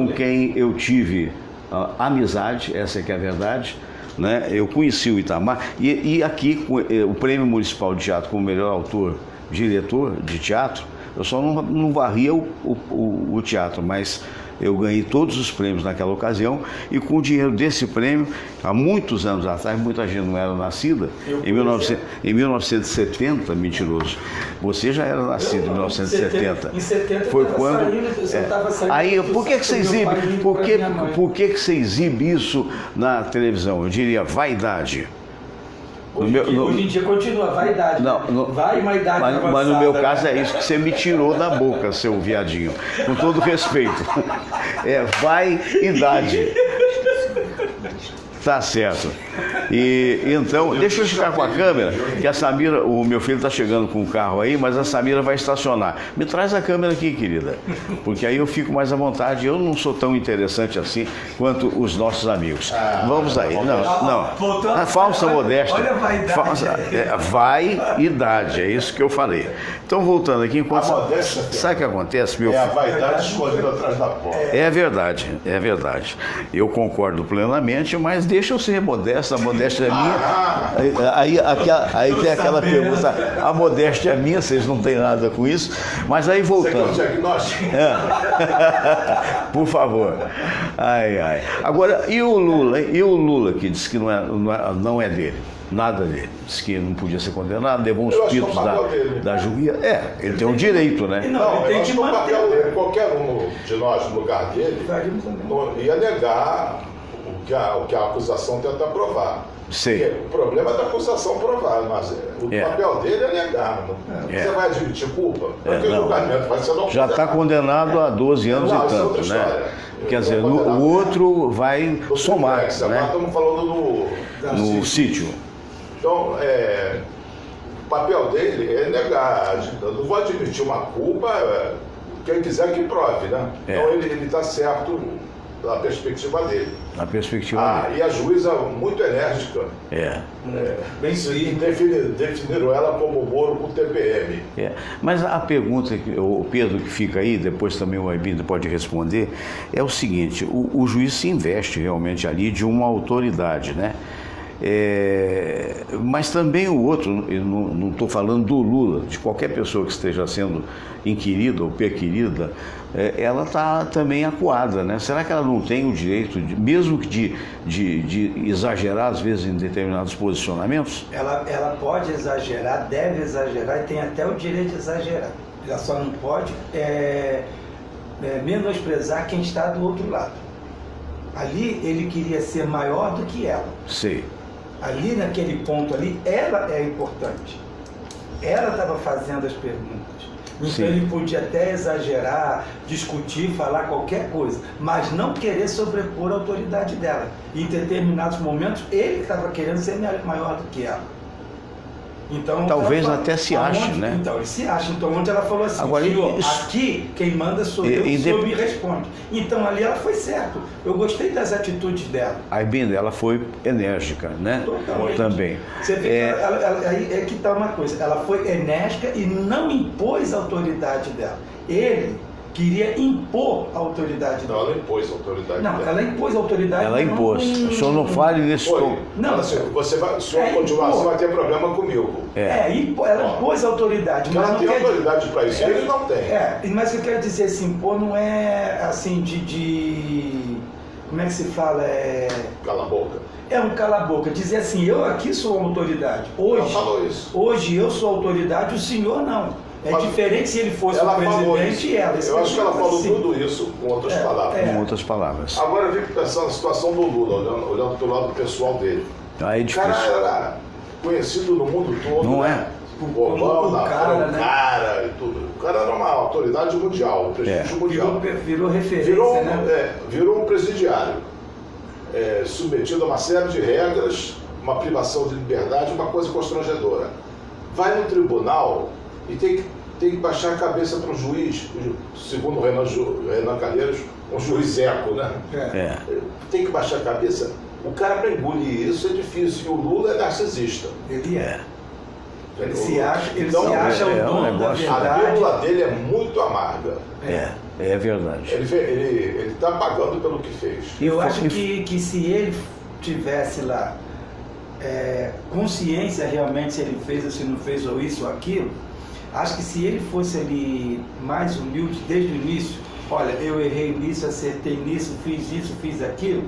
quem eu tive amizade, essa é que é a verdade, né? Eu conheci o Itamar, e aqui o Prêmio Municipal de Teatro como melhor diretor de teatro, eu só não varria o teatro, mas eu ganhei todos os prêmios naquela ocasião, e com o dinheiro desse prêmio, há muitos anos atrás, muita gente não era nascida, em 1970, mentiroso, você já era nascido em 1970. Em 70 foi quando aí, por que você exibe? Por que você exibe isso na televisão? Eu diria vaidade. Hoje em dia continua, vaidade. Vaidade. Mas no meu caso é isso que você me tirou da boca, seu viadinho. Com todo respeito. Vaidade. Tá certo. E então, deixa eu ficar com a câmera, que a Samira, o meu filho está chegando com o carro aí, mas a Samira vai estacionar. Me traz a câmera aqui, querida, porque aí eu fico mais à vontade. Eu não sou tão interessante assim quanto os nossos amigos. Vamos aí. Não. A falsa modéstia. Olha a vaidade. Vaidade, é isso que eu falei. Então, voltando aqui, enquanto. Sabe o que acontece, meu filho? É a vaidade escondida atrás da porta. É verdade, é verdade. Eu concordo plenamente, mas deixa eu ser modesto, a modéstia é minha. Aí tem aquela pergunta, a modéstia é minha, vocês não têm nada com isso. Mas aí voltando. Você quer um diagnóstico? Por favor. Ai. Agora, e o Lula? E o Lula, que disse que não é dele? Nada dele. Disse que não podia ser condenado, levou uns pitos da juía. Ele tem o direito, né? Não, ele tem que manter. O papel dele, qualquer um de nós no lugar dele, ia negar o que a acusação tenta provar. Sei. O problema é da acusação provar, mas o papel dele é negar. Você vai admitir culpa? Porque o julgamento vai ser não. Já está condenado a 12 anos e tanto, né? Quer dizer, o outro vai somar, né? Agora estamos falando no sítio. Então, o papel dele é negar. Eu não vou admitir uma culpa, quem quiser que prove, né? Então ele está certo da perspectiva dele. Na perspectiva dele. E a juíza muito enérgica. Bem firme. Definiram ela como Moro com TPM. Mas a pergunta que o Pedro que fica aí, depois também o Aibinda pode responder, é o seguinte: o juiz se investe realmente ali de uma autoridade, né? Mas também o outro, eu não estou falando do Lula, de qualquer pessoa que esteja sendo inquirida ou perquirida, ela está também acuada, né? Será que ela não tem o direito, mesmo que de exagerar às vezes em determinados posicionamentos? Ela pode exagerar, deve exagerar e tem até o direito de exagerar. Ela só não pode menosprezar quem está do outro lado. Ali ele queria ser maior do que ela. Sei. Ali naquele ponto ali, ela é importante. Ela estava fazendo as perguntas. Então ele podia até exagerar, discutir, falar qualquer coisa, mas não querer sobrepor a autoridade dela. Em determinados momentos, ele estava querendo ser maior do que ela. Então, talvez até se ache, né? Então, ele se acha. Então, onde ela falou assim, agora, aqui quem manda sou eu, o senhor me responde. Então, ali ela foi certo. Eu gostei das atitudes dela. A Aibinda, ela foi enérgica, né? Totalmente. Também. Você vê que aí é que está uma coisa. Ela foi enérgica e não impôs a autoridade dela. Ele queria impor a autoridade dela. Não, ela impôs a autoridade dela. Ela impôs a autoridade dela. Ela impôs. O senhor não fale nesse tom. Não, assim, se eu continuar, você vai ter problema comigo. Ela impôs a autoridade. Mas ela tem autoridade para isso, ele não tem. Mas o que eu quero dizer, se impor não é assim como é que se fala? Cala a boca. É um cala-boca. Dizer assim, eu aqui sou autoridade. Hoje, falou isso. Hoje eu sou autoridade, o senhor não. Diferente se ele fosse o presidente e ela. Eu acho que ela falou tudo isso com outras palavras. Com outras palavras. Agora eu fico pensando na situação do Lula, olhando do lado pessoal dele. É difícil. O cara era conhecido no mundo todo. Não né? O cara e tudo. O cara era uma autoridade mundial, um prestígio mundial. Virou referência, né? Virou um presidiário. Submetido a uma série de regras, uma privação de liberdade, uma coisa constrangedora. Vai no tribunal e tem que baixar a cabeça para o juiz, segundo o Renan Calheiros, um juiz eco, né? Tem que baixar a cabeça. O cara, para engolir isso, é difícil. E o Lula é narcisista. Ele é. Ele se acha o dono da verdade. A pílula dele é muito amarga. É verdade. Ele está pagando pelo que fez. Eu acho que se ele tivesse lá consciência realmente se ele fez ou se não fez, ou isso ou aquilo, acho que se ele fosse ali mais humilde desde o início, olha, eu errei nisso, acertei nisso, fiz isso, fiz aquilo,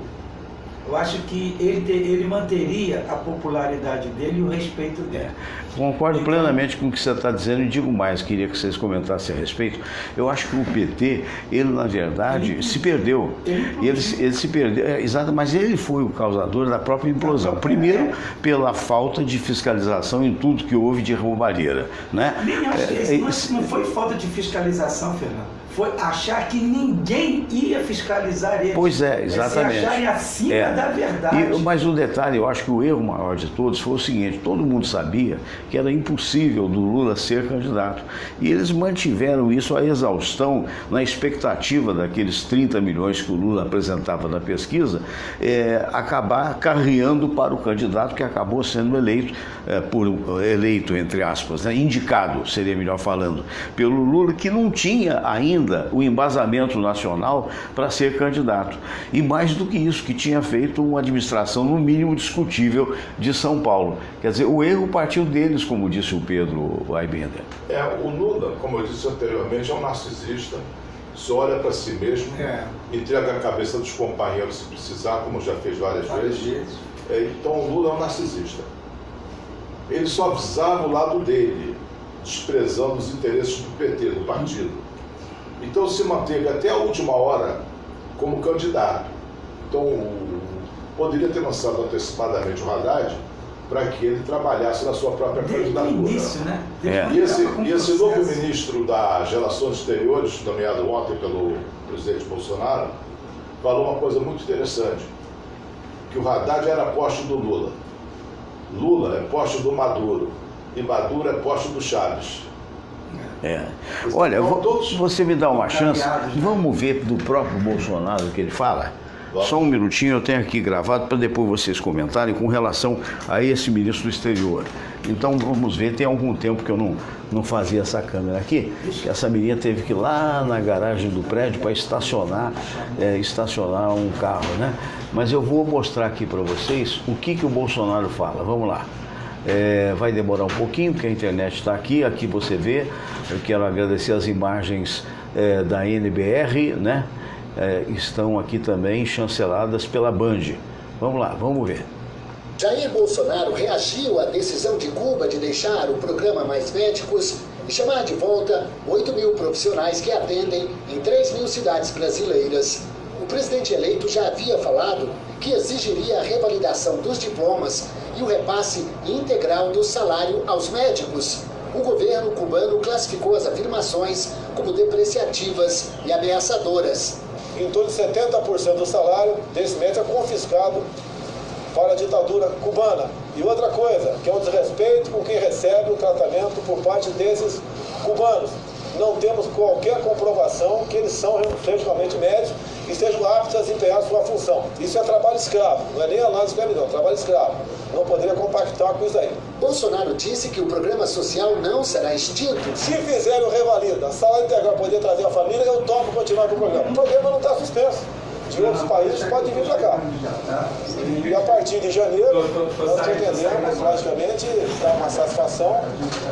eu acho que ele manteria a popularidade dele e o respeito dele. Concordo plenamente com o que você está dizendo e digo mais, queria que vocês comentassem a respeito. Eu acho que o PT, ele na verdade se perdeu. Ele se perdeu, exato, mas ele foi o causador da própria implosão. Primeiro, pela falta de fiscalização em tudo que houve de roubalheira, né? Não foi falta de fiscalização, Fernando. Foi achar que ninguém ia fiscalizar ele. Pois é, exatamente. Se acharem acima da verdade. Mas o detalhe, eu acho que o erro maior de todos foi o seguinte: todo mundo sabia que era impossível do Lula ser candidato. E eles mantiveram isso à exaustão, na expectativa daqueles 30 milhões que o Lula apresentava na pesquisa, acabar carreando para o candidato que acabou sendo eleito, eleito entre aspas, né, indicado, seria melhor falando, pelo Lula, que não tinha ainda o embasamento nacional para ser candidato. E mais do que isso, que tinha feito uma administração, no mínimo, discutível de São Paulo. Quer dizer, o erro partiu deles, como disse o Pedro Aibinder. O Lula, como eu disse anteriormente, é um narcisista, só olha para si mesmo, entrega a cabeça dos companheiros se precisar, como já fez várias vezes. Então o Lula é um narcisista. Ele só visava o lado dele, desprezando os interesses do PT, do partido. Então se manteve até a última hora como candidato. Então poderia ter lançado antecipadamente o Haddad para que ele trabalhasse na sua própria candidatura. Início, né? E esse novo ministro das Relações Exteriores, nomeado ontem pelo presidente Bolsonaro, falou uma coisa muito interessante, que o Haddad era poste do Lula. Lula é poste do Maduro. E Maduro é poste do Chaves. Olha, você me dá uma chance, vamos ver do próprio Bolsonaro o que ele fala? Só um minutinho, eu tenho aqui gravado para depois vocês comentarem com relação a esse ministro do exterior. Então vamos ver, tem algum tempo que eu não fazia essa câmera aqui, que essa menina teve que ir lá na garagem do prédio para estacionar um carro, né? Mas eu vou mostrar aqui para vocês o que o Bolsonaro fala. Vamos lá. Vai demorar um pouquinho, porque a internet está aqui você vê. Eu quero agradecer as imagens da NBR, né? Estão aqui também chanceladas pela Band. Vamos lá, vamos ver. Jair Bolsonaro reagiu à decisão de Cuba de deixar o programa Mais Médicos e chamar de volta 8 mil profissionais que atendem em 3 mil cidades brasileiras. O presidente eleito já havia falado que exigiria a revalidação dos diplomas e o repasse integral do salário aos médicos. O governo cubano classificou as afirmações como depreciativas e ameaçadoras. Em torno de 70% do salário desse médico é confiscado para a ditadura cubana. E outra coisa, que é um desrespeito com quem recebe o tratamento por parte desses cubanos. Não temos qualquer comprovação que eles são efetivamente médicos e estejam aptos a desempenhar sua função. Isso é trabalho escravo, não é nem análise de escravidão, é trabalho escravo. Não poderia compactar com isso aí. Bolsonaro disse que o programa social não será extinto. Se fizerem o revalida, a salário integral poder trazer a família, eu topo continuar com o programa. O programa não está suspenso. De outros países podem vir para cá. E a partir de janeiro, nós pretendemos, logicamente, dar uma satisfação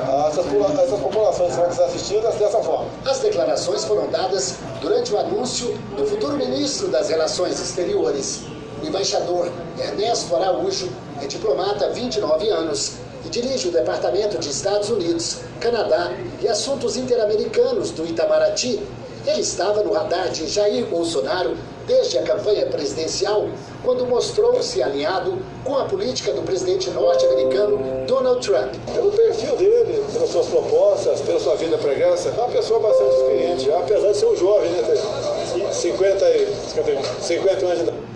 a essas populações que serão assistidas dessa forma. As declarações foram dadas durante o anúncio do futuro ministro das Relações Exteriores. O embaixador Ernesto Araújo é diplomata há 29 anos e dirige o Departamento de Estados Unidos, Canadá e Assuntos Interamericanos do Itamaraty. Ele estava no radar de Jair Bolsonaro desde a campanha presidencial, quando mostrou-se alinhado com a política do presidente norte-americano Donald Trump. Pelo perfil dele, pelas suas propostas, pela sua vida pregressa, é uma pessoa bastante experiente, apesar de ser um jovem, né? 50 anos de idade.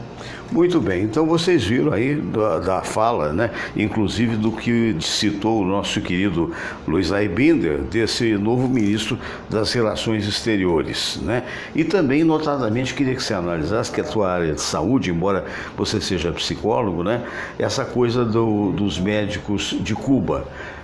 Muito bem, então vocês viram aí da fala, né, inclusive do que citou o nosso querido Luiz Aibinder, desse novo ministro das Relações Exteriores, né? E também, notadamente, queria que você analisasse que a tua área de saúde, embora você seja psicólogo, né, essa coisa dos médicos de Cuba,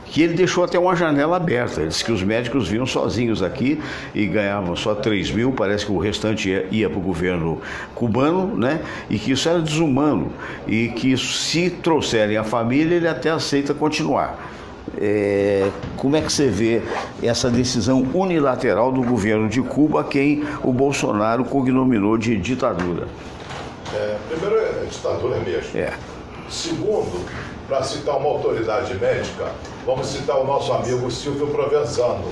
que ele deixou até uma janela aberta. Ele disse que os médicos vinham sozinhos aqui e ganhavam só 3 mil, parece que o restante ia para o governo cubano, né? E que isso era desumano e que se trouxerem a família, ele até aceita continuar. Como é que você vê essa decisão unilateral do governo de Cuba, a quem o Bolsonaro cognominou de ditadura? Primeiro, é ditadura mesmo. Segundo, para citar uma autoridade médica, vamos citar o nosso amigo Silvio Provenzano,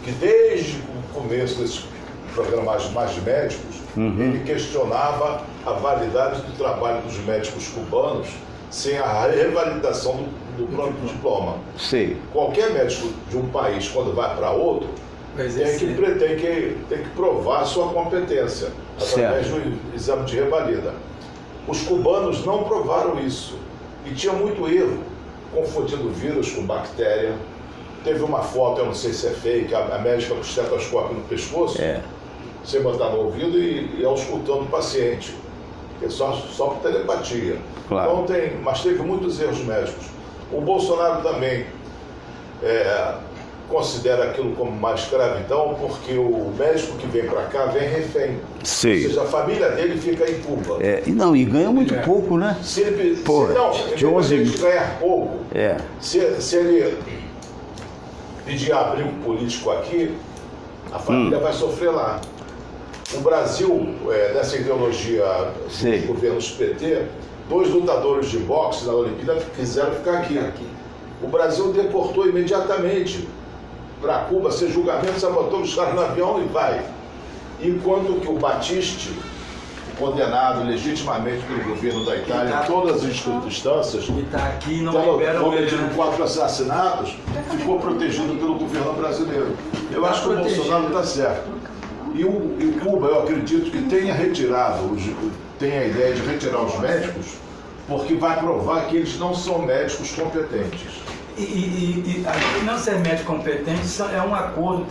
que desde o começo desses programas mais médicos, ele questionava a validade do trabalho dos médicos cubanos sem a revalidação do próprio diploma. Sim. Qualquer médico de um país, quando vai para outro, tem que provar sua competência através do exame de revalida. Os cubanos não provaram isso. E tinha muito erro, confundindo vírus com bactéria. Teve uma foto, eu não sei se é fake, a médica com o estetoscópio no pescoço, você botar no ouvido e auscultando o paciente. Que é só por telepatia. Claro. Então mas teve muitos erros médicos. O Bolsonaro também considera aquilo como uma escravidão, porque o médico que vem para cá vem refém. Sei. Ou seja, a família dele fica em Cuba. E ganha muito pouco, né? Se ele, Porra, de 11 mil. ganhar pouco, É. se ele pedir abrigo político aqui, a família vai sofrer lá. O Brasil, nessa ideologia Sei. dos governos PT, 2 lutadores de boxe na Olimpíada quiseram ficar aqui. O Brasil deportou imediatamente para Cuba, sem julgamento, só botou os caras no avião e vai. Enquanto que o Battisti, condenado legitimamente pelo governo da Itália em todas as instâncias, E está aqui e não libera o cometido 4 assassinatos, ficou protegido pelo governo brasileiro. Eu acho que o Bolsonaro está certo. E o Cuba, eu acredito que tem a ideia de retirar os médicos, porque vai provar que eles não são médicos competentes. E não ser médico competente é um acordo